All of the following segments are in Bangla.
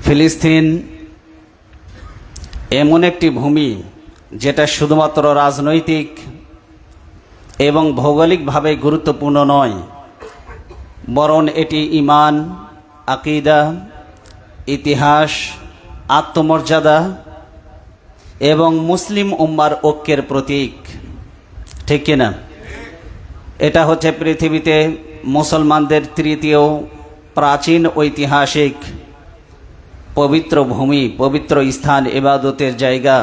ফিলিস্তিন এমন একটি ভূমি যেটা শুধুমাত্র রাজনৈতিক এবং ভৌগোলিকভাবে গুরুত্বপূর্ণ নয়, বরং এটি ঈমান, আকীদা, ইতিহাস, আত্মমর্যাদা এবং মুসলিম উম্মার ঐক্যের প্রতীক। ঠিক কিনা? এটা হচ্ছে পৃথিবীতে মুসলমানদের তৃতীয় প্রাচীন ঐতিহাসিক পবিত্র ভূমি, পবিত্র স্থান, ইবাদতের জায়গা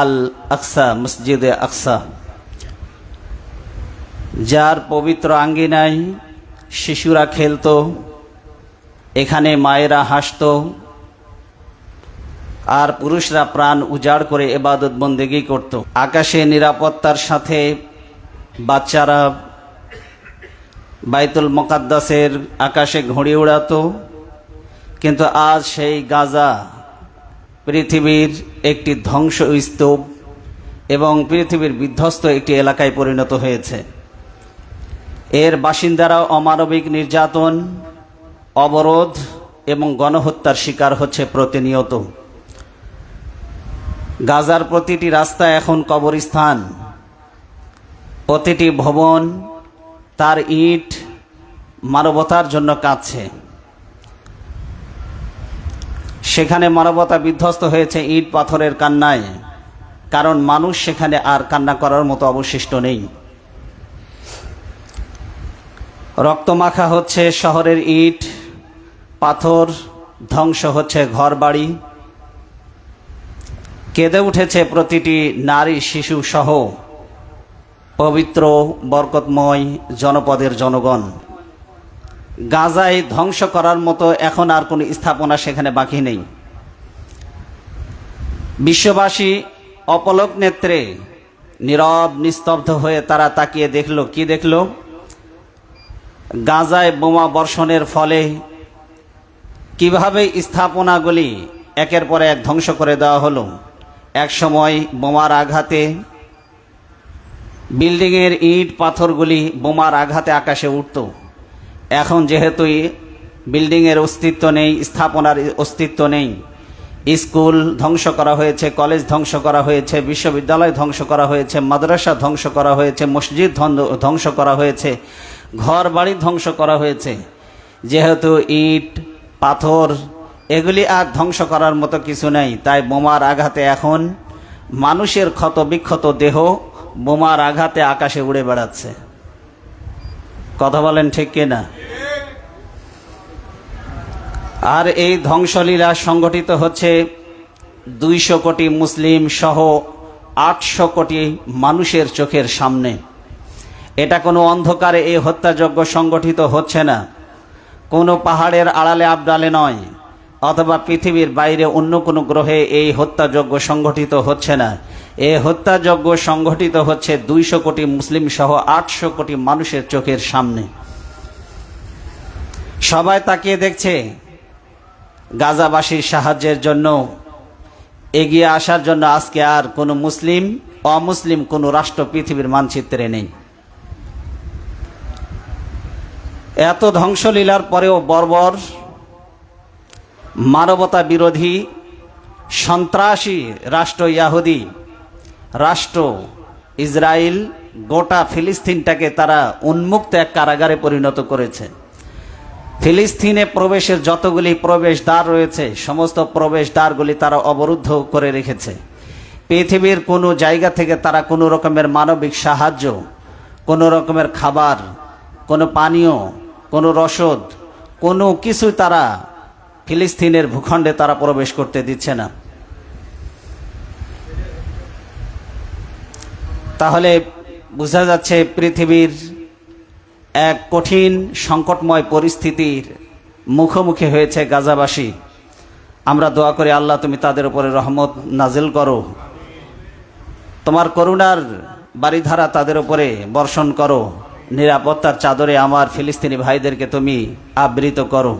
আল আকসা, মসজিদে আকসা, যার পবিত্র আঙ্গিনায় শিশুরা খেলতো, এখানে মায়েরা হাসতো, আর পুরুষরা প্রাণ উজাড় করে ইবাদত বন্দেগী করত। আকাশে নিরাপত্তার সাথে বাচ্চারা বাইতুল মুকাদ্দাসের আকাশে ঘুড়ি উড়াতো। কিন্তু আজ সেই গাজা পৃথিবীর একটি ধ্বংসস্তূপ এবং পৃথিবীর বিধ্বস্ত একটি এলাকায় পরিণত হয়েছে। এর বাসিন্দারা অমানবিক নির্যাতন, অবরোধ এবং গণহত্যার শিকার হচ্ছে প্রতিনিয়ত। গাজার প্রতিটি রাস্তা এখন কবরস্থান, প্রতিটি ভবন তার ইট মানবতার জন্য কাঁদছে। সেখানে মানবতা বিধ্বস্ত হয়েছে ইট পাথরের কান্নায়, কারণ মানুষ সেখানে আর কান্না করার মতো অবশিষ্ট নেই। রক্তমাখা হচ্ছে শহরের ইট পাথর, ধ্বংস হচ্ছে ঘরবাড়ি, কেঁদে উঠেছে প্রতিটি নারী শিশু সহ পবিত্র বরকতময় জনপদের জনগণ। গাজায় ধ্বংস করার মতো এখন আর কোনো স্থাপনা সেখানে বাকি নেই। বিশ্ববাসী অপলক নেত্রে নীরব নিস্তব্ধ হয়ে তারা তাকিয়ে দেখল। কি দেখল? গাজায় বোমা বর্ষণের ফলে কিভাবে স্থাপনাগুলি একের পর এক ধ্বংস করে দেওয়া হলো। এক সময় বোমার আঘাতে বিল্ডিংয়ের ইট পাথরগুলি বোমার আঘাতে আকাশে উঠত। এখন যেহেতু বিল্ডিংয়ের অস্তিত্ব নেই, স্থাপনার অস্তিত্ব নেই, স্কুল ধ্বংস করা হয়েছে, কলেজ ধ্বংস করা হয়েছে, বিশ্ববিদ্যালয় ধ্বংস করা হয়েছে, মাদ্রাসা ধ্বংস করা হয়েছে, মসজিদ ধ্বংস করা হয়েছে, ঘর বাড়ি ধ্বংস করা হয়েছে। যেহেতু ইট পাথর এগুলি আর ধ্বংস করার মতো কিছু নেই, তাই বোমার আঘাতে এখন মানুষের ক্ষত বিক্ষত দেহ বোমার আঘাতে আকাশে উড়ে বেড়াচ্ছে। কথা বলেন ঠিক কিনা? আর এই ধ্বংসলীলা সংগঠিত হচ্ছে 200 কোটি মুসলিম সহ 800 কোটি মানুষের চোখের সামনে। এটা কোনো অন্ধকারে এই হত্যাযজ্ঞ সংগঠিত হচ্ছে না, কোনো পাহাড়ের আড়ালে আবডালে নয়, অথবা পৃথিবীর বাইরে অন্য কোনো গ্রহে এই হত্যাযজ্ঞ সংগঠিত হচ্ছে না। এই হত্যাযজ্ঞ সংগঠিত হচ্ছে 200 কোটি মুসলিম সহ 800 কোটি মানুষের চোখের সামনে। সবাই তাকিয়ে দেখছে। গাজাবাসীর সাহায্যের জন্য, এগিয়ে আসার জন্য আজকে আর কোনো মুসলিম অমুসলিম কোনো রাষ্ট্র পৃথিবীর মানচিত্রে নেই। এত ধ্বংসলীলার পরেও বর্বর মানবতা বিরোধী সন্ত্রাসী রাষ্ট্র ইহুদি রাষ্ট্র ইসরায়েল গোটা ফিলিস্তিনটাকে তারা উন্মুক্ত এক কারাগারে পরিণত করেছে। ফিলিস্তিনে প্রবেশের যতগুলি প্রবেশদ্বার রয়েছে সমস্ত প্রবেশদ্বারগুলি তারা অবরুদ্ধ করে রেখেছে। পৃথিবীর কোনো জায়গা থেকে তারা কোনো রকমের মানবিক সাহায্য, কোনো রকমের খাবার, কোনো পানীয়, কোনো রসদ, কোনো কিছু তারা ফিলিস্তিনের ভূখণ্ডে তারা প্রবেশ করতে দিচ্ছে না। তাহলে বোঝা যাচ্ছে পৃথিবীর এক কঠিন সংকটময় পরিস্থিতির মুখোমুখি হয়েছে গাজাবাসী। আমরা দোয়া করি, আল্লাহ তুমি তাদের উপরে রহমত নাজিল করো, তোমার করুণার বারিধারা তাদের উপরে বর্ষণ করো, নিরাপত্তার চাদরে আমার ফিলিস্তিনি ভাইদেরকে তুমি আবৃত করো।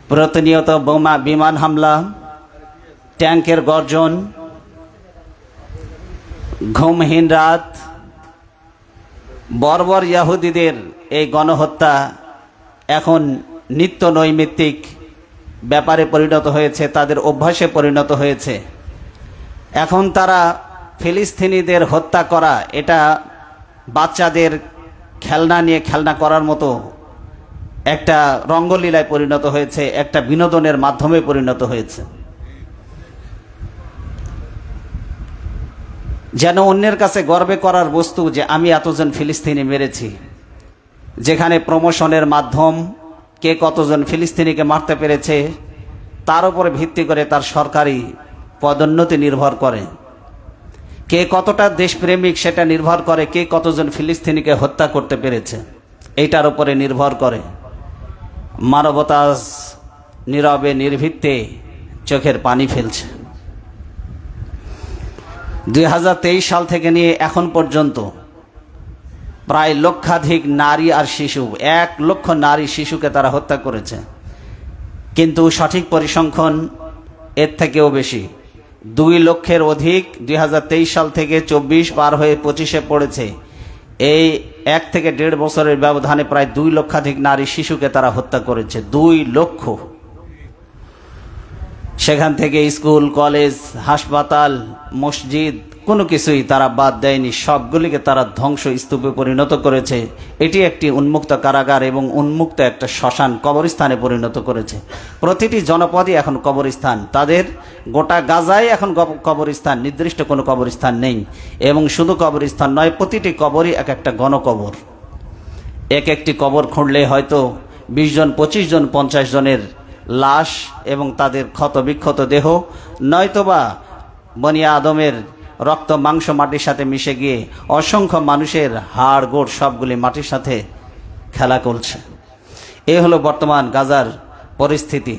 প্রতিনিয়ত বোমা, বিমান হামলা, ট্যাঙ্কের গর্জন, ঘুমহীন রাত, বর্বর ইহুদিদের এই গণহত্যা এখন নিত্য নৈমিত্তিক ব্যাপারে পরিণত হয়েছে, তাদের অভ্যাসে পরিণত হয়েছে। এখন তারা ফিলিস্তিনিদের হত্যা করা এটা বাচ্চাদের খেলনা নিয়ে খেলনা করার মতো একটা রঙ্গলীলায় পরিণত হয়েছে, একটা বিনোদনের মাধ্যমে পরিণত হয়েছে। যেন অন্যের কাছে গর্বে করার বস্তু যে আমি এতজন ফিলিস্তিনি মেরেছি, যেখানে প্রমোশনের মাধ্যম কে কতজন ফিলিস্তিনিকে মারতে পেরেছে তার উপরে ভিত্তি করে তার সরকারি পদোন্নতি নির্ভর করে, কে কতটা দেশপ্রেমিক সেটা নির্ভর করে কে কতজন ফিলিস্তিনিকে হত্যা করতে পেরেছে এইটার উপরে নির্ভর করে। মানবতা নীরবে নির্ভীকতে চোখের পানি ফেলছে। 2023 সাল থেকে নিয়ে এখন পর্যন্ত প্রায় লক্ষাধিক নারী আর শিশু, 1 লক্ষ নারী শিশুকে তারা হত্যা করেছে। কিন্তু সঠিক পরিসংখ্যান এর থেকেও বেশি, 2 লক্ষের অধিক 2023 সাল থেকে 24 পার হয়ে 25-এ পড়েছে। এই 1 থেকে 1.5 বছরের ব্যবধানে প্রায় 2 লক্ষাধিক নারী শিশুকে তারা হত্যা করেছে। 2 লক্ষ। সেখান থেকে স্কুল, কলেজ, হাসপাতাল, মসজিদ কোনো কিছুই তারা বাদ দেয়নি, সবগুলিকে তারা ধ্বংস স্তূপে পরিণত করেছে। এটি একটি উন্মুক্ত কারাগার এবং উন্মুক্ত একটা শ্মশান, কবরস্থানে পরিণত করেছে। প্রতিটি জনপদই এখন কবরস্থান, তাদের গোটা গাজায় এখন কবরস্থান, নির্দিষ্ট কোনো কবরস্থান নেই। এবং শুধু কবরস্থান নয়, প্রতিটি কবরই এক একটা গণকবর। একটি কবর খুঁড়লে হয়তো 20 জন, 25 জন, 50 জনের লাশ এবং তাদের ক্ষতবিক্ষত দেহ, নয়তোবা বনি আদমের রক্ত মাংস মাটির সাথে মিশে গিয়ে অসংখ্য মানুষের হাড় গোড় সবগুলি মাটির সাথে খেলা করছে। এ হলো বর্তমান গাজার পরিস্থিতি।